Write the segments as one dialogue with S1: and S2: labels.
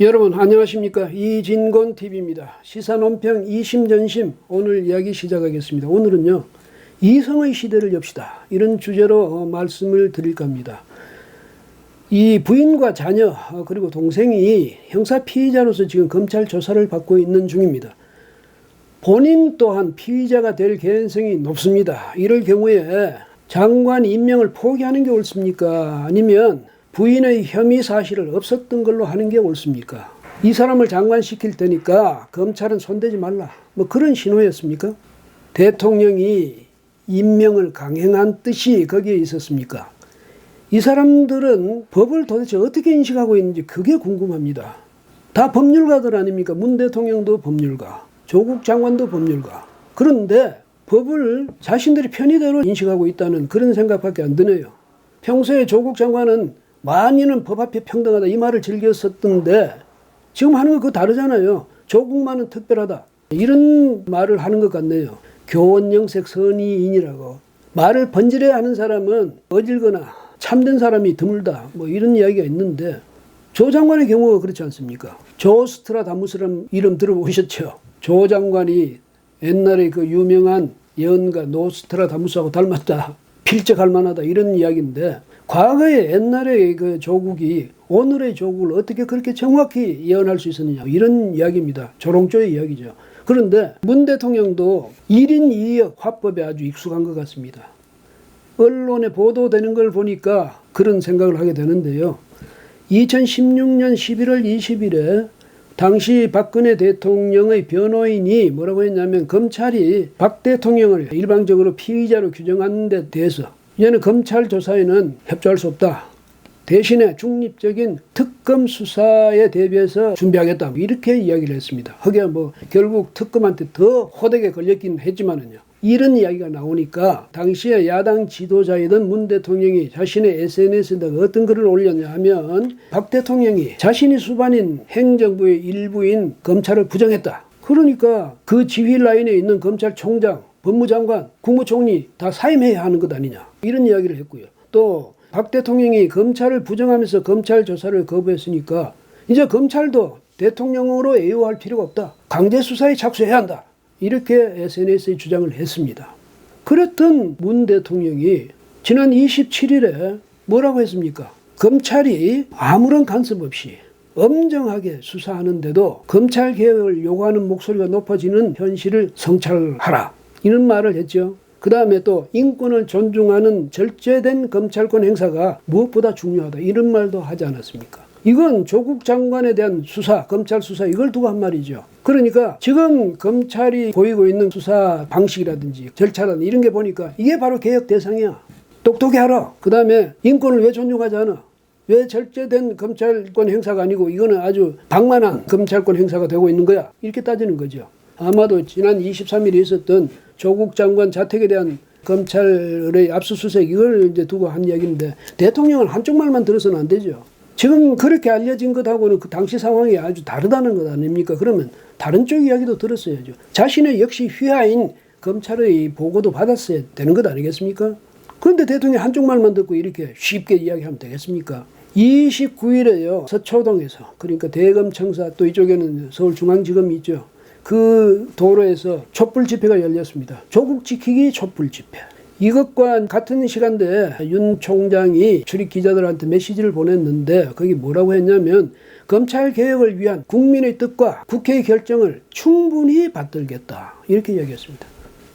S1: 여러분 안녕하십니까? 이진곤TV입니다. 시사논평 이심전심 오늘 이야기 시작하겠습니다. 오늘은요, 이성의 시대를 엽시다, 이런 주제로 말씀을 드릴까 합니다. 이 부인과 자녀 그리고 동생이 형사 피의자로서 지금 검찰 조사를 받고 있는 중입니다. 본인 또한 피의자가 될 개연성이 높습니다. 이럴 경우에 장관 임명을 포기하는 게 옳습니까? 아니면 부인의 혐의 사실을 없었던 걸로 하는 게 옳습니까? 이 사람을 장관시킬 테니까 검찰은 손대지 말라, 뭐 그런 신호였습니까? 대통령이 임명을 강행한 뜻이 거기에 있었습니까? 이 사람들은 법을 도대체 어떻게 인식하고 있는지 그게 궁금합니다. 다 법률가들 아닙니까? 문 대통령도 법률가, 조국 장관도 법률가. 그런데 법을 자신들이 편의대로 인식하고 있다는 그런 생각밖에 안 드네요. 평소에 조국 장관은 만인은 법 앞에 평등하다 이 말을 즐겼었던데 지금 하는 거 그거 다르잖아요. 조국만은 특별하다, 이런 말을 하는 것 같네요. 교원영색 선의인이라고 말을 번지르게 하는 사람은 어질거나 참된 사람이 드물다, 뭐 이런 이야기가 있는데 조 장관의 경우가 그렇지 않습니까? 조스트라다무스라는 이름 들어보셨죠? 조 장관이 옛날에 그 유명한 예언가 노스트라다무스하고 닮았다, 필적할 만하다, 이런 이야기인데, 과거에 옛날에 그 조국이 오늘의 조국을 어떻게 그렇게 정확히 예언할 수 있었느냐, 이런 이야기입니다. 조롱조의 이야기죠. 그런데 문 대통령도 1인 2역 화법에 아주 익숙한 것 같습니다. 언론에 보도되는 걸 보니까 그런 생각을 하게 되는데요. 2016년 11월 20일에 당시 박근혜 대통령의 변호인이 뭐라고 했냐면, 검찰이 박 대통령을 일방적으로 피의자로 규정하는 데 대해서 이제는 검찰 조사에는 협조할 수 없다, 대신에 중립적인 특검 수사에 대비해서 준비하겠다, 이렇게 이야기를 했습니다. 그게 뭐 결국 특검한테 더 호되게 걸렸긴 했지만은요, 이런 이야기가 나오니까 당시에 야당 지도자이던 문 대통령이 자신의 SNS에다가 어떤 글을 올렸냐 하면, 박 대통령이 자신이 수반인 행정부의 일부인 검찰을 부정했다, 그러니까 그 지휘 라인에 있는 검찰총장, 법무장관, 국무총리 다 사임해야 하는 것 아니냐, 이런 이야기를 했고요. 또 박 대통령이 검찰을 부정하면서 검찰 조사를 거부했으니까 이제 검찰도 대통령으로 애호할 필요가 없다, 강제 수사에 착수해야 한다, 이렇게 SNS에 주장을 했습니다. 그랬던 문 대통령이 지난 27일에 뭐라고 했습니까? 검찰이 아무런 간섭 없이 엄정하게 수사하는데도 검찰개혁을 요구하는 목소리가 높아지는 현실을 성찰하라, 이런 말을 했죠. 그 다음에 또 인권을 존중하는 절제된 검찰권 행사가 무엇보다 중요하다, 이런 말도 하지 않았습니까? 이건 조국 장관에 대한 수사, 검찰 수사, 이걸 두고 한 말이죠. 그러니까 지금 검찰이 보이고 있는 수사 방식이라든지 절차라든지 이런 게 보니까 이게 바로 개혁 대상이야. 똑똑히 하라. 그 다음에 인권을 왜 존중하지 않아? 왜 절제된 검찰권 행사가 아니고 이거는 아주 방만한 검찰권 행사가 되고 있는 거야? 이렇게 따지는 거죠. 아마도 지난 23일에 있었던 조국 장관 자택에 대한 검찰의 압수수색, 이걸 이제 두고 한 이야기인데, 대통령은 한쪽 말만 들어서는 안 되죠. 지금 그렇게 알려진 것하고는 그 당시 상황이 아주 다르다는 것 아닙니까? 그러면 다른 쪽 이야기도 들었어야죠. 자신의 역시 휘하인 검찰의 보고도 받았어야 되는 것 아니겠습니까? 그런데 대통령이 한쪽 말만 듣고 이렇게 쉽게 이야기하면 되겠습니까? 29일에요, 서초동에서, 그러니까 대검청사, 또 이쪽에는 서울중앙지검이 있죠. 그 도로에서 촛불 집회가 열렸습니다. 조국 지키기 촛불 집회. 이것과 같은 시간대에 윤 총장이 출입 기자들한테 메시지를 보냈는데, 거기 뭐라고 했냐면, 검찰 개혁을 위한 국민의 뜻과 국회의 결정을 충분히 받들겠다, 이렇게 이야기했습니다.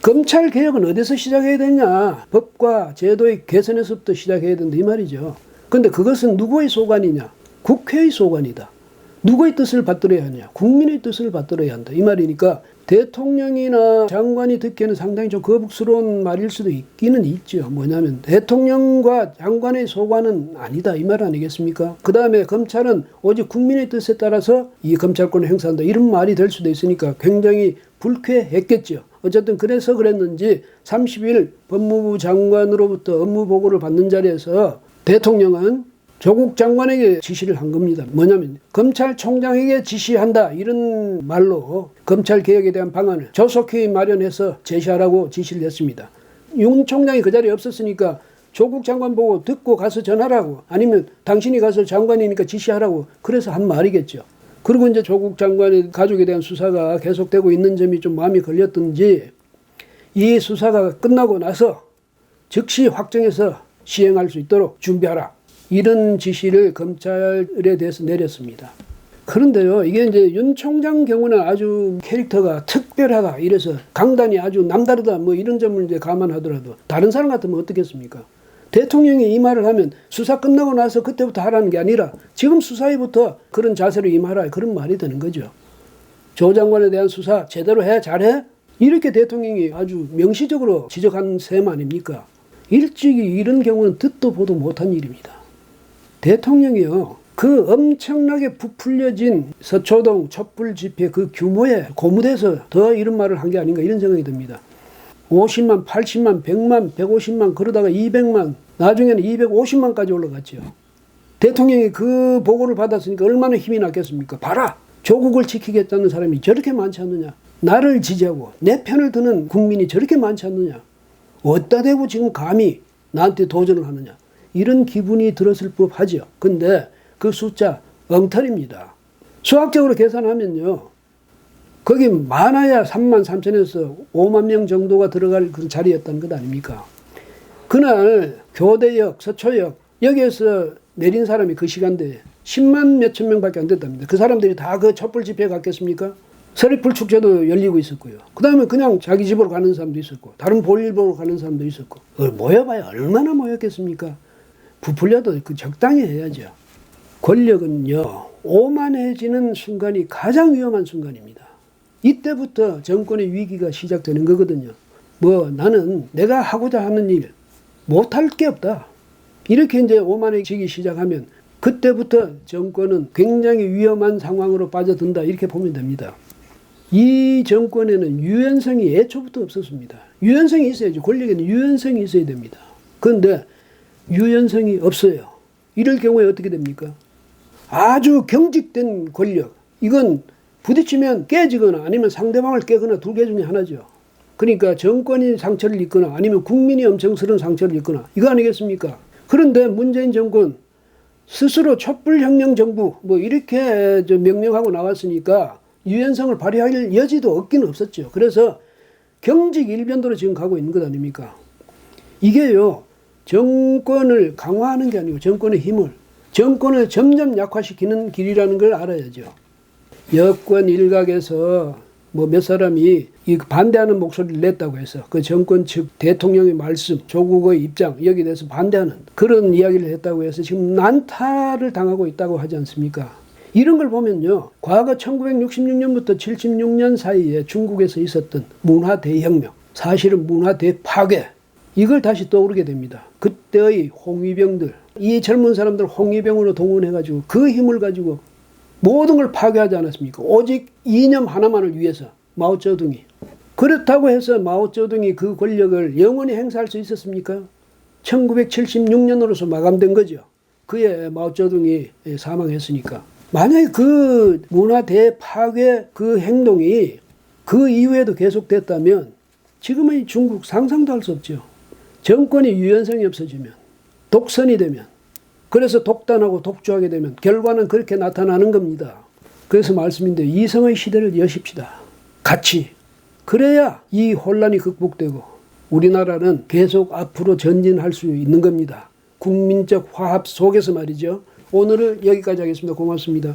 S1: 검찰 개혁은 어디서 시작해야 되냐? 법과 제도의 개선에서부터 시작해야 된다, 이 말이죠. 그런데 그것은 누구의 소관이냐? 국회의 소관이다. 누구의 뜻을 받들어야 하냐? 국민의 뜻을 받들어야 한다, 이 말이니까 대통령이나 장관이 듣기에는 상당히 좀 거북스러운 말일 수도 있기는 있죠. 뭐냐면 대통령과 장관의 소관은 아니다, 이 말 아니겠습니까? 그 다음에 검찰은 오직 국민의 뜻에 따라서 이 검찰권을 행사한다, 이런 말이 될 수도 있으니까 굉장히 불쾌했겠죠. 어쨌든 그래서 그랬는지 30일 법무부 장관으로부터 업무 보고를 받는 자리에서 대통령은 조국 장관에게 지시를 한 겁니다. 뭐냐면 검찰총장에게 지시한다, 이런 말로 검찰개혁에 대한 방안을 조속히 마련해서 제시하라고 지시를 했습니다. 윤 총장이 그 자리에 없었으니까 조국 장관 보고 듣고 가서 전하라고, 아니면 당신이 가서 장관이니까 지시하라고, 그래서 한 말이겠죠. 그리고 이제 조국 장관의 가족에 대한 수사가 계속되고 있는 점이 좀 마음이 걸렸던지 이 수사가 끝나고 나서 즉시 확정해서 시행할 수 있도록 준비하라. 이런 지시를 검찰에 대해서 내렸습니다. 그런데요, 이게 이제 윤 총장 경우는 아주 캐릭터가 특별하다. 이래서 강단이 아주 남다르다. 뭐 이런 점을 이제 감안하더라도 다른 사람 같으면 어떻겠습니까? 대통령이 이 말을 하면 수사 끝나고 나서 그때부터 하라는 게 아니라 지금 수사에부터 그런 자세로 임하라. 그런 말이 되는 거죠. 조 장관에 대한 수사 제대로 해? 잘해? 이렇게 대통령이 아주 명시적으로 지적한 셈 아닙니까? 일찍이 이런 경우는 듣도 보도 못한 일입니다. 대통령이요, 그 엄청나게 부풀려진 서초동 촛불 집회 그 규모에 고무돼서 더 이런 말을 한 게 아닌가 이런 생각이 듭니다. 50만, 80만, 100만, 150만 그러다가 200만, 나중에는 250만까지 올라갔죠. 대통령이 그 보고를 받았으니까 얼마나 힘이 났겠습니까? 봐라! 조국을 지키겠다는 사람이 저렇게 많지 않느냐? 나를 지지하고 내 편을 드는 국민이 저렇게 많지 않느냐? 어디다 대고 지금 감히 나한테 도전을 하느냐? 이런 기분이 들었을 법하죠. 근데 그 숫자 엉터리입니다. 수학적으로 계산하면요, 거기 많아야 3만 3천에서 5만 명 정도가 들어갈 그 자리였다는 것 아닙니까? 그날 교대역, 서초역 여기에서 내린 사람이 그 시간대에 10만 몇천 명밖에 안 됐답니다. 그 사람들이 다 그 촛불 집회에 갔겠습니까? 서리풀 축제도 열리고 있었고요. 그 다음에 그냥 자기 집으로 가는 사람도 있었고, 다른 볼일 보러 가는 사람도 있었고, 모여봐야 얼마나 모였겠습니까? 부풀려도 그 적당히 해야죠. 권력은요, 오만해지는 순간이 가장 위험한 순간입니다. 이때부터 정권의 위기가 시작되는 거거든요. 뭐 나는 내가 하고자 하는 일 못할 게 없다. 이렇게 이제 오만해지기 시작하면 그때부터 정권은 굉장히 위험한 상황으로 빠져든다. 이렇게 보면 됩니다. 이 정권에는 유연성이 애초부터 없었습니다. 유연성이 있어야죠. 권력에는 유연성이 있어야 됩니다. 그런데 유연성이 없어요. 이럴 경우에 어떻게 됩니까? 아주 경직된 권력. 이건 부딪히면 깨지거나 아니면 상대방을 깨거나 두 개 중에 하나죠. 그러니까 정권이 상처를 입거나 아니면 국민이 엄청스러운 상처를 입거나 이거 아니겠습니까? 그런데 문재인 정권 스스로 촛불혁명 정부 뭐 이렇게 명명하고 나왔으니까 유연성을 발휘할 여지도 없기는 없었죠. 그래서 경직 일변도로 지금 가고 있는 것 아닙니까? 이게요, 정권을 강화하는 게 아니고 정권의 힘을, 정권을 점점 약화시키는 길이라는 걸 알아야죠. 여권 일각에서 뭐 몇 사람이 이 반대하는 목소리를 냈다고 해서 그 정권 측 대통령의 말씀, 조국의 입장 여기에 대해서 반대하는 그런 이야기를 했다고 해서 지금 난타를 당하고 있다고 하지 않습니까? 이런 걸 보면요, 과거 1966년부터 76년 사이에 중국에서 있었던 문화 대혁명, 사실은 문화 대파괴, 이걸 다시 떠오르게 됩니다. 그때의 홍위병들, 이 젊은 사람들 홍위병으로 동원해가지고 그 힘을 가지고 모든 걸 파괴하지 않았습니까? 오직 이념 하나만을 위해서 마오쩌둥이. 그렇다고 해서 마오쩌둥이 그 권력을 영원히 행사할 수 있었습니까? 1976년으로서 마감된 거죠. 그해 마오쩌둥이 사망했으니까. 만약에 그 문화 대파괴 그 행동이 그 이후에도 계속됐다면 지금의 중국 상상도 할 수 없죠. 정권이 유연성이 없어지면, 독선이 되면, 그래서 독단하고 독주하게 되면 결과는 그렇게 나타나는 겁니다. 그래서 말씀인데 이성의 시대를 여십시다. 같이. 그래야 이 혼란이 극복되고 우리나라는 계속 앞으로 전진할 수 있는 겁니다. 국민적 화합 속에서 말이죠. 오늘은 여기까지 하겠습니다. 고맙습니다.